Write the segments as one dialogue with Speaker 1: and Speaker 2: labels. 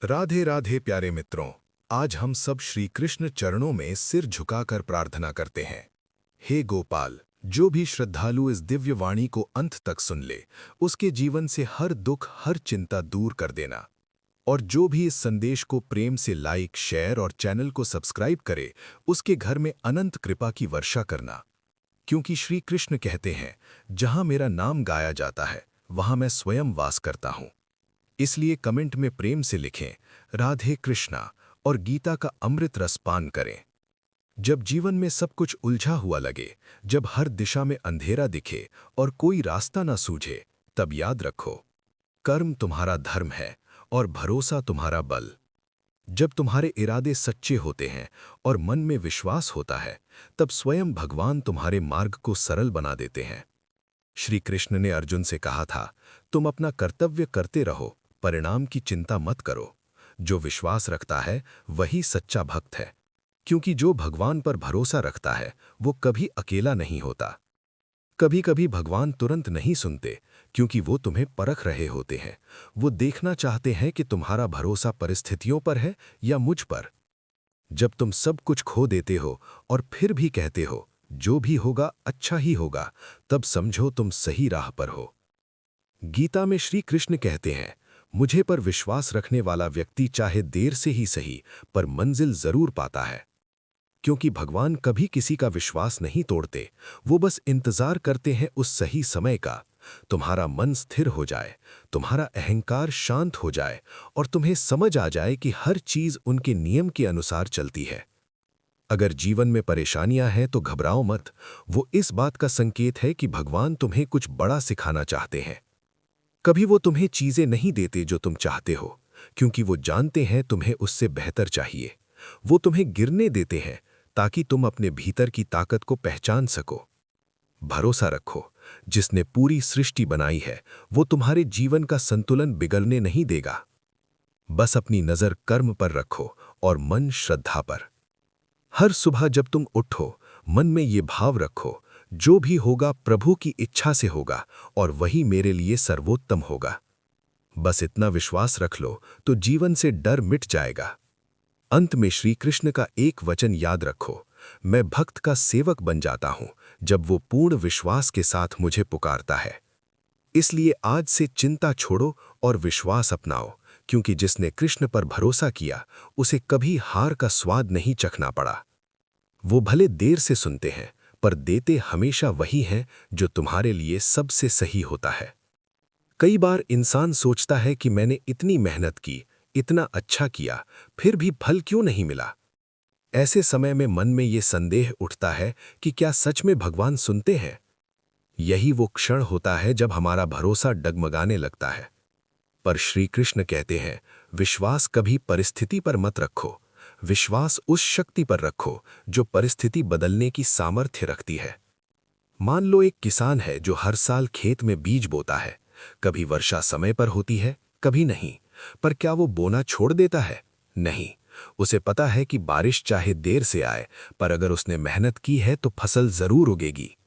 Speaker 1: राधे राधे प्यारे मित्रों। आज हम सब श्री कृष्ण चरणों में सिर झुकाकर प्रार्थना करते हैं। हे गोपाल, जो भी श्रद्धालु इस दिव्य वाणी को अंत तक सुन ले, उसके जीवन से हर दुख हर चिंता दूर कर देना। और जो भी इस संदेश को प्रेम से लाइक शेयर और चैनल को सब्सक्राइब करे, उसके घर में अनंत कृपा की वर्षा करना। क्योंकि श्री कृष्ण कहते हैं, जहां मेरा नाम गाया जाता है वहां मैं स्वयं वास करता हूं। इसलिए कमेंट में प्रेम से लिखें राधे कृष्णा और गीता का अमृत रस पान करें। जब जीवन में सब कुछ उलझा हुआ लगे, जब हर दिशा में अंधेरा दिखे और कोई रास्ता न सूझे, तब याद रखो, कर्म तुम्हारा धर्म है और भरोसा तुम्हारा बल। जब तुम्हारे इरादे सच्चे होते हैं और मन में विश्वास होता है, तब स्वयं भगवान तुम्हारे मार्ग को सरल बना देते हैं। श्री कृष्ण ने अर्जुन से कहा था, तुम अपना कर्तव्य करते रहो, परिणाम की चिंता मत करो। जो विश्वास रखता है वही सच्चा भक्त है। क्योंकि जो भगवान पर भरोसा रखता है वो कभी अकेला नहीं होता। कभी कभी भगवान तुरंत नहीं सुनते, क्योंकि वो तुम्हें परख रहे होते हैं। वो देखना चाहते हैं कि तुम्हारा भरोसा परिस्थितियों पर है या मुझ पर। जब तुम सब कुछ खो देते हो और फिर भी कहते हो जो भी होगा अच्छा ही होगा, तब समझो तुम सही राह पर हो। गीता में श्री कृष्ण कहते हैं, मुझे पर विश्वास रखने वाला व्यक्ति चाहे देर से ही सही, पर मंजिल जरूर पाता है। क्योंकि भगवान कभी किसी का विश्वास नहीं तोड़ते, वो बस इंतजार करते हैं उस सही समय का। तुम्हारा मन स्थिर हो जाए, तुम्हारा अहंकार शांत हो जाए और तुम्हें समझ आ जाए कि हर चीज उनके नियम के अनुसार चलती है। अगर जीवन में परेशानियां हैं तो घबराओ मत। वो इस बात का संकेत है कि भगवान तुम्हें कुछ बड़ा सिखाना चाहते हैं। कभी वो तुम्हें चीजें नहीं देते जो तुम चाहते हो, क्योंकि वो जानते हैं तुम्हें उससे बेहतर चाहिए। वो तुम्हें गिरने देते हैं ताकि तुम अपने भीतर की ताकत को पहचान सको। भरोसा रखो, जिसने पूरी सृष्टि बनाई है वो तुम्हारे जीवन का संतुलन बिगड़ने नहीं देगा। बस अपनी नजर कर्म पर रखो और मन श्रद्धा पर। हर सुबह जब तुम उठो, मन में ये भाव रखो, जो भी होगा प्रभु की इच्छा से होगा और वही मेरे लिए सर्वोत्तम होगा। बस इतना विश्वास रख लो तो जीवन से डर मिट जाएगा। अंत में श्री कृष्ण का एक वचन याद रखो, मैं भक्त का सेवक बन जाता हूं जब वो पूर्ण विश्वास के साथ मुझे पुकारता है। इसलिए आज से चिंता छोड़ो और विश्वास अपनाओ, क्योंकि जिसने कृष्ण पर भरोसा किया उसे कभी हार का स्वाद नहीं चखना पड़ा। वो भले देर से सुनते हैं, पर देते हमेशा वही हैं जो तुम्हारे लिए सबसे सही होता है। कई बार इंसान सोचता है कि मैंने इतनी मेहनत की, इतना अच्छा किया, फिर भी फल क्यों नहीं मिला। ऐसे समय में मन में ये संदेह उठता है कि क्या सच में भगवान सुनते हैं। यही वो क्षण होता है जब हमारा भरोसा डगमगाने लगता है। पर श्री कृष्ण कहते हैं, विश्वास कभी परिस्थिति पर मत रखो, विश्वास उस शक्ति पर रखो जो परिस्थिति बदलने की सामर्थ्य रखती है। मान लो एक किसान है जो हर साल खेत में बीज बोता है। कभी वर्षा समय पर होती है, कभी नहीं। पर क्या वो बोना छोड़ देता है? नहीं। उसे पता है कि बारिश चाहे देर से आए, पर अगर उसने मेहनत की है तो फसल जरूर उगेगी।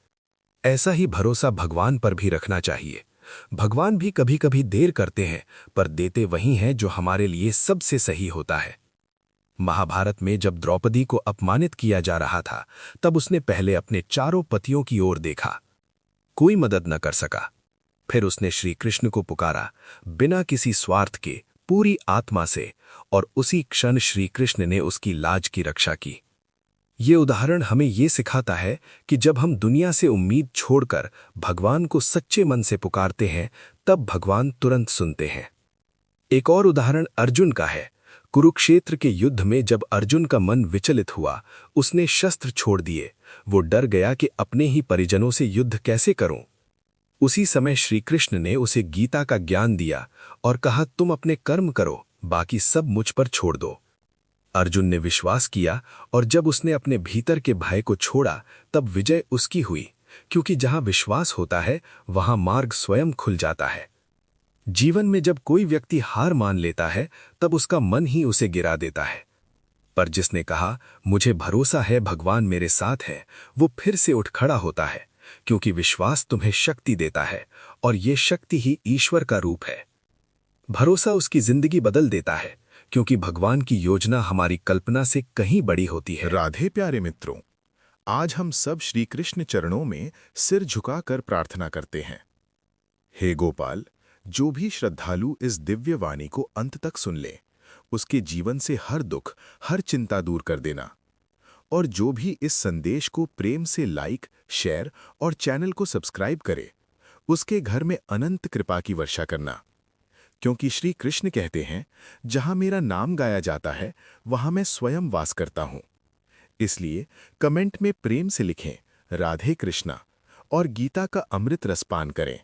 Speaker 1: ऐसा ही भरोसा भगवान पर भी रखना चाहिए। भगवान भी कभी कभी देर करते हैं, पर देते वही हैं जो हमारे लिए सबसे सही होता है। महाभारत में जब द्रौपदी को अपमानित किया जा रहा था, तब उसने पहले अपने चारों पतियों की ओर देखा। कोई मदद न कर सका। फिर उसने श्री कृष्ण को पुकारा, बिना किसी स्वार्थ के, पूरी आत्मा से, और उसी क्षण श्री कृष्ण ने उसकी लाज की रक्षा की। ये उदाहरण हमें ये सिखाता है कि जब हम दुनिया से उम्मीद छोड़कर भगवान को सच्चे मन से पुकारते हैं, तब भगवान तुरंत सुनते हैं। एक और उदाहरण अर्जुन का है। कुरुक्षेत्र के युद्ध में जब अर्जुन का मन विचलित हुआ, उसने शस्त्र छोड़ दिए। वो डर गया कि अपने ही परिजनों से युद्ध कैसे करूं। उसी समय श्री कृष्ण ने उसे गीता का ज्ञान दिया और कहा, तुम अपने कर्म करो, बाकी सब मुझ पर छोड़ दो। अर्जुन ने विश्वास किया और जब उसने अपने भीतर के भय को छोड़ा, तब विजय उसकी हुई। क्योंकि जहां विश्वास होता है वहां मार्ग स्वयं खुल जाता है। जीवन में जब कोई व्यक्ति हार मान लेता है, तब उसका मन ही उसे गिरा देता है। पर जिसने कहा, मुझे भरोसा है भगवान मेरे साथ है, वो फिर से उठ खड़ा होता है। क्योंकि विश्वास तुम्हें शक्ति देता है और ये शक्ति ही ईश्वर का रूप है। भरोसा उसकी जिंदगी बदल देता है,
Speaker 2: क्योंकि भगवान की योजना हमारी कल्पना से कहीं बड़ी होती है।
Speaker 1: राधे प्यारे मित्रों, आज हम सब श्री कृष्ण चरणों में सिर झुकाकर प्रार्थना करते हैं। हे गोपाल, जो भी श्रद्धालु इस दिव्य वाणी को अंत तक सुन ले, उसके जीवन से हर दुख, हर चिंता दूर कर देना। और जो भी इस संदेश को प्रेम से लाइक, शेयर और चैनल को सब्सक्राइब करे, उसके घर में अनंत कृपा की वर्षा करना। क्योंकि श्री कृष्ण कहते हैं, जहां मेरा नाम गाया जाता है, वहां मैं स्वयं वास करता हूं। इसलिए कमेंट में प्रेम से लिखें, राधे कृष्णा, और गीता का अमृत रसपान करें।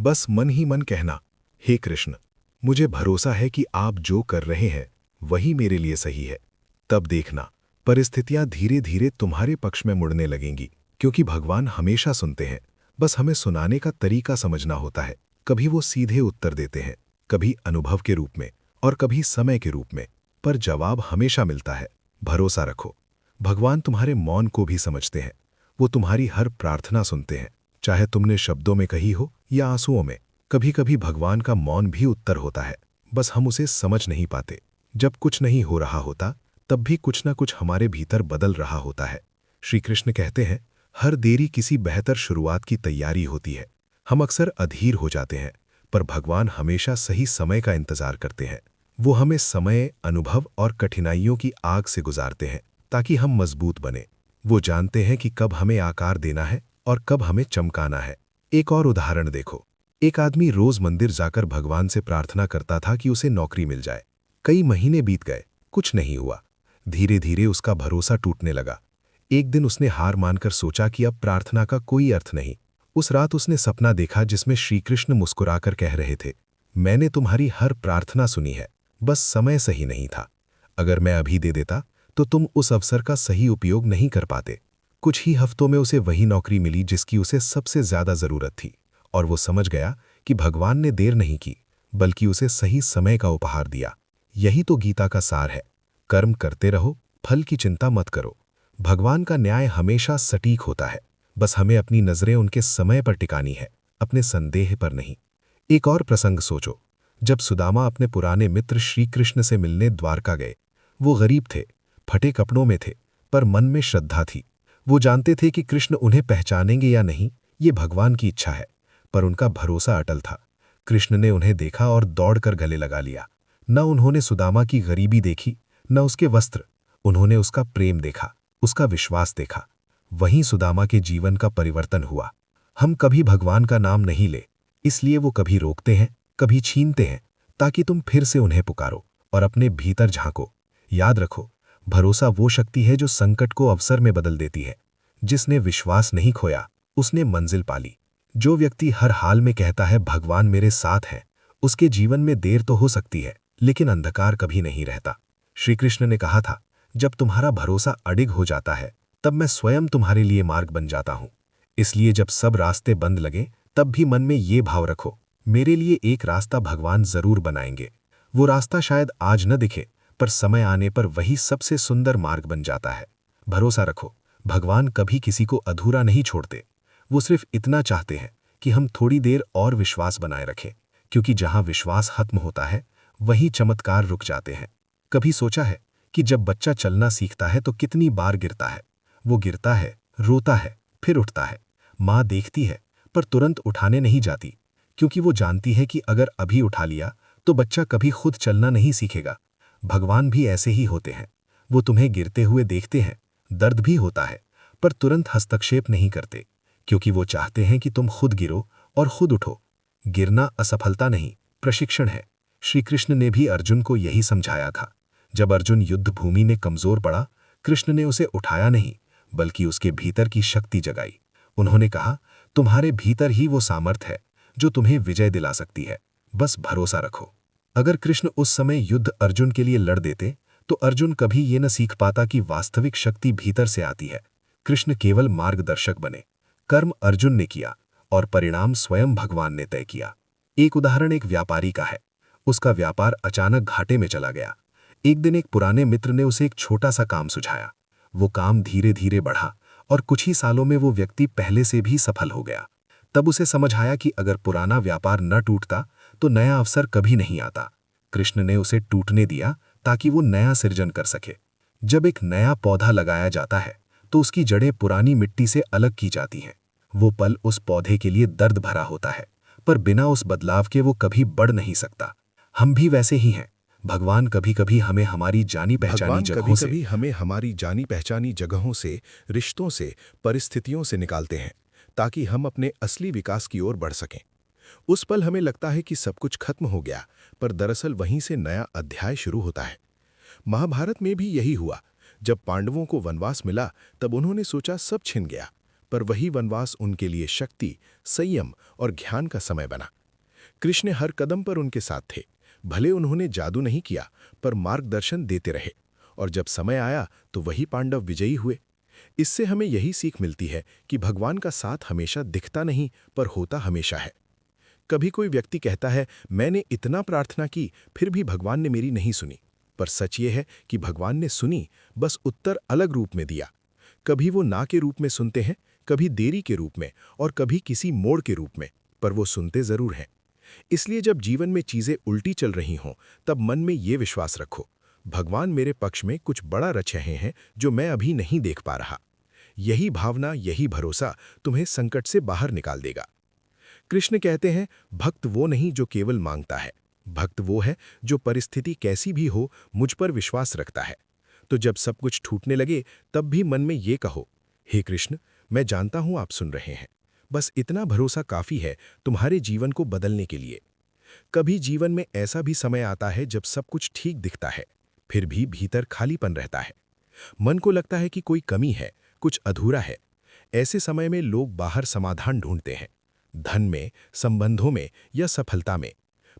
Speaker 1: बस मन ही मन कहना, हे कृष्ण, मुझे भरोसा है कि आप जो कर रहे हैं वही मेरे लिए सही है। तब देखना, परिस्थितियां धीरे धीरे तुम्हारे पक्ष में मुड़ने लगेंगी, क्योंकि भगवान हमेशा सुनते हैं। बस हमें सुनाने का तरीका समझना होता है। कभी वो सीधे उत्तर देते हैं, कभी अनुभव के रूप में और कभी समय के रूप में, पर जवाब हमेशा मिलता है। भरोसा रखो, भगवान तुम्हारे मौन को भी समझते हैं। वो तुम्हारी हर प्रार्थना सुनते हैं, चाहे तुमने शब्दों में कही हो या आंसुओं में। कभी कभी भगवान का मौन भी उत्तर होता है, बस हम उसे समझ नहीं पाते। जब कुछ नहीं हो रहा होता, तब भी कुछ ना कुछ हमारे भीतर बदल रहा होता है। श्री कृष्ण कहते हैं, हर देरी किसी बेहतर शुरुआत की तैयारी होती है। हम अक्सर अधीर हो जाते हैं, पर भगवान हमेशा सही समय का इंतजार करते हैं। वो हमें समय, अनुभव और कठिनाइयों की आग से गुजारते हैं, ताकि हम मजबूत बने। वो जानते हैं कि कब हमें आकार देना है और कब हमें चमकाना है। एक और उदाहरण देखो। एक आदमी रोज मंदिर जाकर भगवान से प्रार्थना करता था कि उसे नौकरी मिल जाए। कई महीने बीत गए, कुछ नहीं हुआ। धीरे धीरे उसका भरोसा टूटने लगा। एक दिन उसने हार मानकर सोचा कि अब प्रार्थना का कोई अर्थ नहीं। उस रात उसने सपना देखा जिसमें श्री कृष्ण मुस्कुराकर कह रहे थे, मैंने तुम्हारी हर प्रार्थना सुनी है, बस समय सही नहीं था। अगर मैं अभी दे देता तो तुम उस अवसर का सही उपयोग नहीं कर पाते। कुछ ही हफ्तों में उसे वही नौकरी मिली जिसकी उसे सबसे ज्यादा जरूरत थी, और वो समझ गया कि भगवान ने देर नहीं की, बल्कि उसे सही समय का उपहार दिया। यही तो गीता का सार है, कर्म करते रहो, फल की चिंता मत करो। भगवान का न्याय हमेशा सटीक होता है, बस हमें अपनी नजरें उनके समय पर टिकानी है, अपने संदेह पर नहीं। एक और प्रसंग सोचो, जब सुदामा अपने पुराने मित्र श्री कृष्ण से मिलने द्वारका गए। वो गरीब थे, फटे कपड़ों में थे, पर मन में श्रद्धा थी। वो जानते थे कि कृष्ण उन्हें पहचानेंगे या नहीं, ये भगवान की इच्छा है, पर उनका भरोसा अटल था। कृष्ण ने उन्हें देखा और दौड़कर गले लगा लिया। न उन्होंने सुदामा की गरीबी देखी, न उसके वस्त्र, उन्होंने उसका प्रेम देखा, उसका विश्वास देखा। वहीं सुदामा के जीवन का परिवर्तन हुआ। हम कभी भगवान का नाम नहीं ले, इसलिए वो कभी रोकते हैं, कभी छीनते हैं, ताकि तुम फिर से उन्हें पुकारो और अपने भीतर झांको। याद रखो, भरोसा वो शक्ति है जो संकट को अवसर में बदल देती है। जिसने विश्वास नहीं खोया, उसने मंजिल पाली। जो व्यक्ति हर हाल में कहता है भगवान मेरे साथ है, उसके जीवन में देर तो हो सकती है, लेकिन अंधकार कभी नहीं रहता। श्री कृष्ण ने कहा था, जब तुम्हारा भरोसा अडिग हो जाता है, तब मैं स्वयं तुम्हारे लिए मार्ग बन जाता हूं। इसलिए जब सब रास्ते बंद लगे, तब भी मन में ये भाव रखो, मेरे लिए एक रास्ता भगवान जरूर बनाएंगे। वो रास्ता शायद आज न दिखे, पर समय आने पर वही सबसे सुंदर मार्ग बन जाता है। भरोसा रखो, भगवान कभी किसी को अधूरा नहीं छोड़ते। वो सिर्फ इतना चाहते हैं कि हम थोड़ी देर और विश्वास बनाए रखें, क्योंकि जहां विश्वास खत्म होता है, वहीं चमत्कार रुक जाते हैं। कभी सोचा है कि जब बच्चा चलना सीखता है तो कितनी बार गिरता है? वो गिरता है, रोता है, फिर उठता है। माँ देखती है, पर तुरंत उठाने नहीं जाती, क्योंकि वो जानती है कि अगर अभी उठा लिया तो बच्चा कभी खुद चलना नहीं सीखेगा। भगवान भी ऐसे ही होते हैं। वो तुम्हें गिरते हुए देखते हैं, दर्द भी होता है, पर तुरंत हस्तक्षेप नहीं करते, क्योंकि वो चाहते हैं कि तुम खुद गिरो और खुद उठो। गिरना असफलता नहीं, प्रशिक्षण है। श्री कृष्ण ने भी अर्जुन को यही समझाया था। जब अर्जुन युद्ध भूमि में कमजोर पड़ा, कृष्ण ने उसे उठाया नहीं, बल्कि उसके भीतर की शक्ति जगाई। उन्होंने कहा, तुम्हारे भीतर ही वो सामर्थ है जो तुम्हें विजय दिला सकती है, बस भरोसा रखो। अगर कृष्ण उस समय युद्ध अर्जुन के लिए लड़ देते, तो अर्जुन कभी ये न सीख पाता कि वास्तविक शक्ति भीतर से आती है। कृष्ण केवल मार्गदर्शक बने, कर्म अर्जुन ने किया और परिणाम स्वयं भगवान ने तय किया। एक उदाहरण एक व्यापारी का है। उसका व्यापार अचानक घाटे में चला गया। एक दिन एक पुराने मित्र ने उसे एक छोटा सा काम सुझाया। वो काम धीरे धीरे बढ़ा और कुछ ही सालों में वो व्यक्ति पहले से भी सफल हो गया। तब उसे समझ आया कि अगर पुराना व्यापार न टूटता तो नया अवसर कभी नहीं आता। कृष्ण ने उसे टूटने दिया ताकि वो नया सृजन कर सके। जब एक नया पौधा लगाया जाता है, तो उसकी जड़ें पुरानी मिट्टी से अलग की जाती हैं। वो पल उस पौधे के लिए दर्द भरा होता है, पर बिना उस बदलाव के वो कभी बढ़ नहीं सकता। हम भी वैसे ही हैं। भगवान कभी कभी हमें हमारी जानी पहचानी जगहों से, रिश्तों से, परिस्थितियों से निकालते हैं, ताकि हम अपने असली विकास की ओर बढ़ सकें। उस पल हमें लगता है कि सब कुछ खत्म हो गया, पर दरअसल वहीं से नया अध्याय शुरू होता है। महाभारत में भी यही हुआ। जब पांडवों को वनवास मिला, तब उन्होंने सोचा सब छिन गया, पर वही वनवास उनके लिए शक्ति, संयम और ज्ञान का समय बना। कृष्ण हर कदम पर उनके साथ थे। भले उन्होंने जादू नहीं किया, पर मार्गदर्शन देते रहे, और जब समय आया तो वही पांडव विजयी हुए। इससे हमें यही सीख मिलती है कि भगवान का साथ हमेशा दिखता नहीं, पर होता हमेशा है। कभी कोई व्यक्ति कहता है, मैंने इतना प्रार्थना की फिर भी भगवान ने मेरी नहीं सुनी, पर सच ये है कि भगवान ने सुनी, बस उत्तर अलग रूप में दिया। कभी वो ना के रूप में सुनते हैं, कभी देरी के रूप में, और कभी किसी मोड़ के रूप में, पर वो सुनते जरूर हैं। इसलिए जब जीवन में चीजें उल्टी चल रही हों, तब मन में ये विश्वास रखो, भगवान मेरे पक्ष में कुछ बड़ा रच रहे हैं जो मैं अभी नहीं देख पा रहा। यही भावना, यही भरोसा तुम्हें संकट से बाहर निकाल देगा। कृष्ण कहते हैं, भक्त वो नहीं जो केवल मांगता है, भक्त वो है जो परिस्थिति कैसी भी हो मुझ पर विश्वास रखता है। तो जब सब कुछ टूटने लगे, तब भी मन में ये कहो, हे कृष्ण, मैं जानता हूं आप सुन रहे हैं। बस इतना भरोसा काफी है तुम्हारे जीवन को बदलने के लिए। कभी जीवन में ऐसा भी समय आता है जब सब कुछ ठीक दिखता है, फिर भी भीतर खालीपन रहता है। मन को लगता है कि कोई कमी है, कुछ अधूरा है। ऐसे समय में लोग बाहर समाधान ढूंढते हैं, धन में, संबंधों में या सफलता में।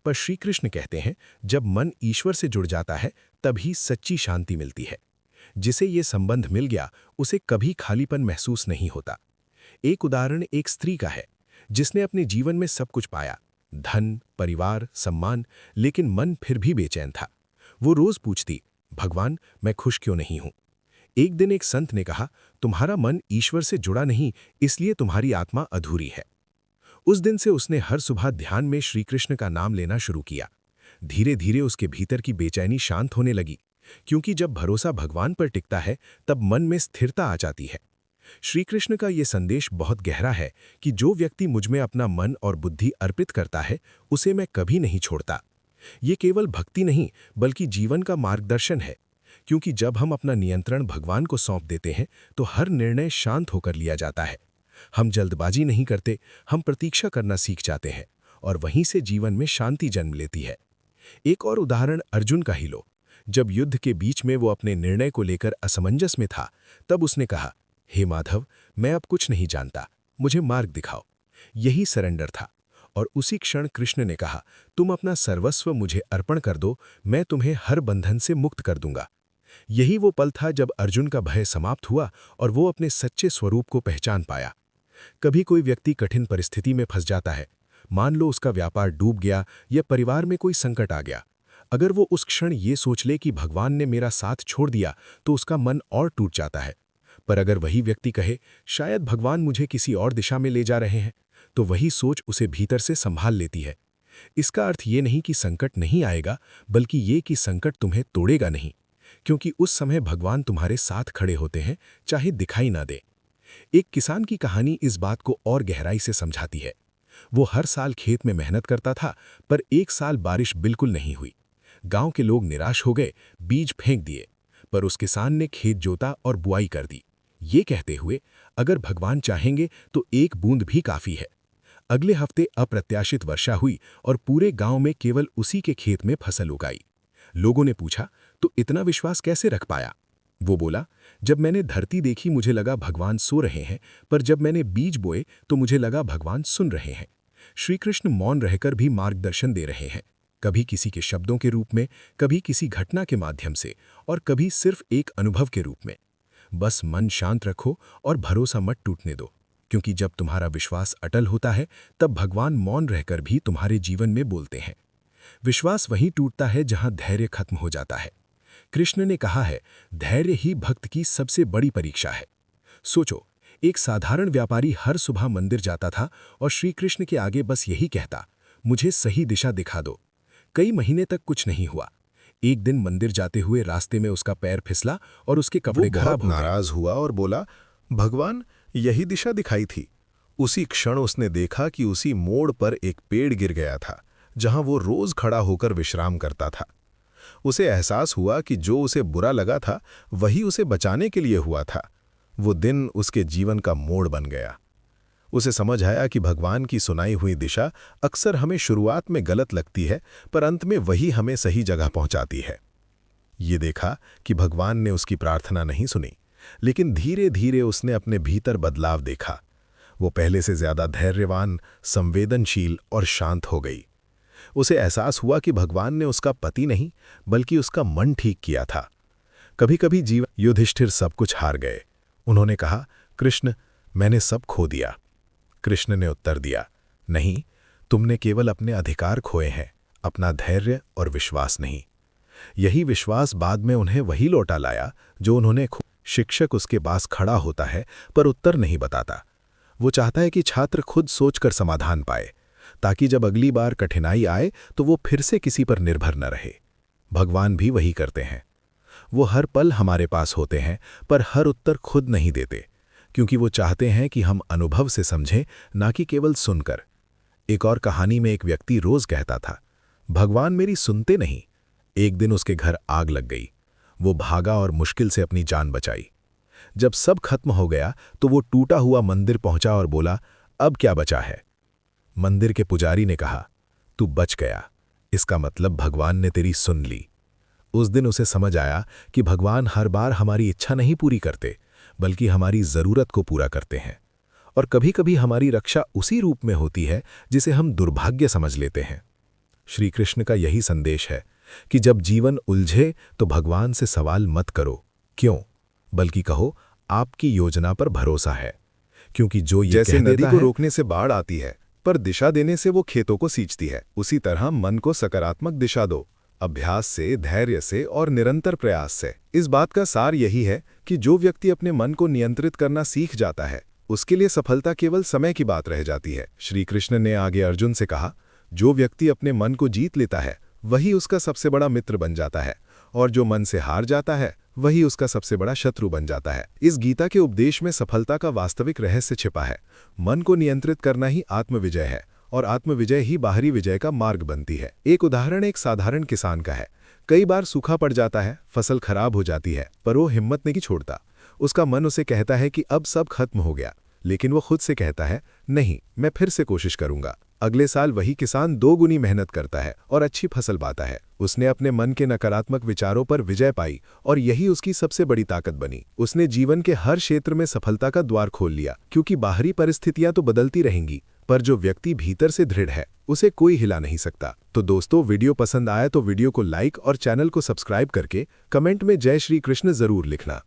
Speaker 1: पर श्री कृष्ण कहते हैं, जब मन ईश्वर से जुड़ जाता है तभी सच्ची शांति मिलती है। जिसे ये संबंध मिल गया, उसे कभी खालीपन महसूस नहीं होता। एक उदाहरण एक स्त्री का है, जिसने अपने जीवन में सब कुछ पाया, धन, परिवार, सम्मान, लेकिन मन फिर भी बेचैन था। वो रोज पूछती, भगवान मैं खुश क्यों नहीं हूं। एक दिन एक संत ने कहा, तुम्हारा मन ईश्वर से जुड़ा नहीं, इसलिए तुम्हारी आत्मा अधूरी है। उस दिन से उसने हर सुबह ध्यान में श्री कृष्ण का नाम लेना शुरू किया। धीरे धीरे उसके भीतर की बेचैनी शांत होने लगी, क्योंकि जब भरोसा भगवान पर टिकता है तब मन में स्थिरता आ जाती है। श्री कृष्ण का ये संदेश बहुत गहरा है कि जो व्यक्ति मुझ में अपना मन और बुद्धि अर्पित करता है, उसे मैं कभी नहीं छोड़ता। ये केवल भक्ति नहीं, बल्कि जीवन का मार्गदर्शन है, क्योंकि जब हम अपना नियंत्रण भगवान को सौंप देते हैं तो हर निर्णय शांत होकर लिया जाता है। हम जल्दबाजी नहीं करते, हम प्रतीक्षा करना सीख जाते हैं, और वहीं से जीवन में शांति जन्म लेती है। एक और उदाहरण अर्जुन का ही लो। जब युद्ध के बीच में वो अपने निर्णय को लेकर असमंजस में था, तब उसने कहा, हे माधव, मैं अब कुछ नहीं जानता, मुझे मार्ग दिखाओ। यही सरेंडर था। और उसी क्षण कृष्ण ने कहा, तुम अपना सर्वस्व मुझे अर्पण कर दो, मैं तुम्हें हर बंधन से मुक्त कर दूंगा। यही वो पल था जब अर्जुन का भय समाप्त हुआ और वो अपने सच्चे स्वरूप को पहचान पाया। कभी कोई व्यक्ति कठिन परिस्थिति में फंस जाता है, मान लो उसका व्यापार डूब गया या परिवार में कोई संकट आ गया। अगर वो उस क्षण ये सोच ले कि भगवान ने मेरा साथ छोड़ दिया, तो उसका मन और टूट जाता है। पर अगर वही व्यक्ति कहे, शायद भगवान मुझे किसी और दिशा में ले जा रहे हैं, तो वही सोच उसे भीतर से संभाल लेती है। इसका अर्थ ये नहीं कि संकट नहीं आएगा, बल्कि ये कि संकट तुम्हें तोड़ेगा नहीं, क्योंकि उस समय भगवान तुम्हारे साथ खड़े होते हैं, चाहे दिखाई ना दे। एक किसान की कहानी इस बात को और गहराई से समझाती है। वो हर साल खेत में मेहनत करता था, पर एक साल बारिश बिल्कुल नहीं हुई। गांव के लोग निराश हो गए, बीज फेंक दिए, पर उस किसान ने खेत जोता और बुआई कर दी, ये कहते हुए, अगर भगवान चाहेंगे तो एक बूंद भी काफी है। अगले हफ्ते अप्रत्याशित वर्षा हुई और पूरे गांव में केवल उसी के खेत में फसल उगाई। लोगों ने पूछा, तो इतना विश्वास कैसे रख पाया? वो बोला, जब मैंने धरती देखी मुझे लगा भगवान सो रहे हैं, पर जब मैंने बीज बोए तो मुझे लगा भगवान सुन रहे हैं। श्री कृष्ण मौन रहकर भी मार्गदर्शन दे रहे हैं, कभी किसी के शब्दों के रूप में, कभी किसी घटना के माध्यम से, और कभी सिर्फ एक अनुभव के रूप में। बस मन शांत रखो और भरोसा मत टूटने दो, क्योंकि जब तुम्हारा विश्वास अटल होता है तब भगवान मौन रहकर भी तुम्हारे जीवन में बोलते हैं। विश्वास वहीं टूटता है जहां धैर्य खत्म हो जाता है। कृष्ण ने कहा है, धैर्य ही भक्त की सबसे बड़ी परीक्षा है। सोचो, एक साधारण व्यापारी हर सुबह मंदिर जाता था और श्री कृष्ण के आगे बस यही कहता, मुझे सही दिशा दिखा दो। कई महीने तक कुछ नहीं हुआ। एक दिन मंदिर जाते हुए रास्ते में उसका पैर फिसला और उसके कपड़े खराब हो गए।
Speaker 3: नाराज हुआ और बोला, भगवान यही दिशा दिखाई थी। उसी क्षण उसने देखा कि उसी मोड़ पर एक पेड़ गिर गया था, जहां वो रोज खड़ा होकर विश्राम करता था। उसे एहसास हुआ कि जो उसे बुरा लगा था वही उसे बचाने के लिए हुआ था। वो दिन उसके जीवन का मोड़ बन गया। उसे समझ आया कि भगवान की सुनाई हुई दिशा अक्सर हमें शुरुआत में गलत लगती है, पर अंत में वही हमें सही जगह पहुंचाती है। ये देखा कि भगवान ने उसकी प्रार्थना नहीं सुनी, लेकिन धीरे धीरे उसने अपने भीतर बदलाव देखा। वो पहले से ज्यादा धैर्यवान, संवेदनशील और शांत हो गई। उसे एहसास हुआ कि भगवान ने उसका पति नहीं बल्कि उसका मन ठीक किया था। कभी कभी युधिष्ठिर सब कुछ हार गए। उन्होंने कहा, कृष्ण, मैंने सब खो दिया। कृष्ण ने उत्तर दिया, नहीं, तुमने केवल अपने अधिकार खोए हैं, अपना धैर्य और विश्वास नहीं। यही विश्वास बाद में उन्हें वही लौटा लाया जो उन्होंने शिक्षक उसके पास खड़ा होता है पर उत्तर नहीं बताता। वो चाहता है कि छात्र खुद सोचकर समाधान पाए, ताकि जब अगली बार कठिनाई आए तो वो फिर से किसी पर निर्भर न रहे। भगवान भी वही करते हैं। वो हर पल हमारे पास होते हैं पर हर उत्तर खुद नहीं देते, क्योंकि वो चाहते हैं कि हम अनुभव से समझें, ना कि केवल सुनकर। एक और कहानी में एक व्यक्ति रोज कहता था, भगवान मेरी सुनते नहीं। एक दिन उसके घर आग लग गई। वो भागा और मुश्किल से अपनी जान बचाई। जब सब खत्म हो गया तो वो टूटा हुआ मंदिर पहुंचा और बोला, अब क्या बचा है? मंदिर के पुजारी ने कहा, तू बच गया, इसका मतलब भगवान ने तेरी सुन ली। उस दिन उसे समझ आया कि भगवान हर बार हमारी इच्छा नहीं पूरी करते, बल्कि हमारी जरूरत को पूरा करते हैं। और कभी कभी हमारी रक्षा उसी रूप में होती है जिसे हम दुर्भाग्य समझ लेते हैं। श्री कृष्ण का यही संदेश है कि जब जीवन उलझे तो भगवान से सवाल मत करो क्यों, बल्कि कहो आपकी योजना पर भरोसा है। क्योंकि जो ये
Speaker 4: जैसे नदी को
Speaker 3: है,
Speaker 4: रोकने से बाढ़ आती है पर दिशा देने से वो खेतों को सींचती है, उसी तरह मन को सकारात्मक दिशा दो, अभ्यास से, धैर्य से और निरंतर प्रयास से। इस बात का सार यही है कि जो व्यक्ति अपने मन को नियंत्रित करना सीख जाता है, उसके लिए सफलता केवल समय की बात रह जाती है। श्री कृष्ण ने आगे अर्जुन से कहा, जो व्यक्ति अपने मन को जीत लेता है वही उसका सबसे बड़ा मित्र बन जाता है, और जो मन से हार जाता है वही उसका सबसे बड़ा शत्रु बन जाता है। इस गीता के उपदेश में सफलता का वास्तविक रहस्य छिपा है। मन को नियंत्रित करना ही आत्मविजय है, और आत्मविजय ही बाहरी विजय का मार्ग बनती है। एक उदाहरण एक साधारण किसान का है। कई बार सूखा पड़ जाता है, फसल खराब हो जाती है, पर वो हिम्मत नहीं छोड़ता। उसका मन उसे कहता है कि अब सब खत्म हो गया, लेकिन वो खुद से कहता है, नहीं, मैं फिर से कोशिश करूंगा। अगले साल वही किसान 2 गुनी मेहनत करता है और अच्छी फसल पाता है। उसने अपने मन के नकारात्मक विचारों पर विजय पाई, और यही उसकी सबसे बड़ी ताकत बनी। उसने जीवन के हर क्षेत्र में सफलता का द्वार खोल लिया, क्योंकि बाहरी परिस्थितियां तो बदलती रहेंगी, पर जो व्यक्ति भीतर से दृढ़ है उसे कोई हिला नहीं सकता। तो दोस्तों, वीडियो पसंद आया तो वीडियो को लाइक और चैनल को सब्सक्राइब करके कमेंट में जय श्री कृष्ण जरूर लिखना।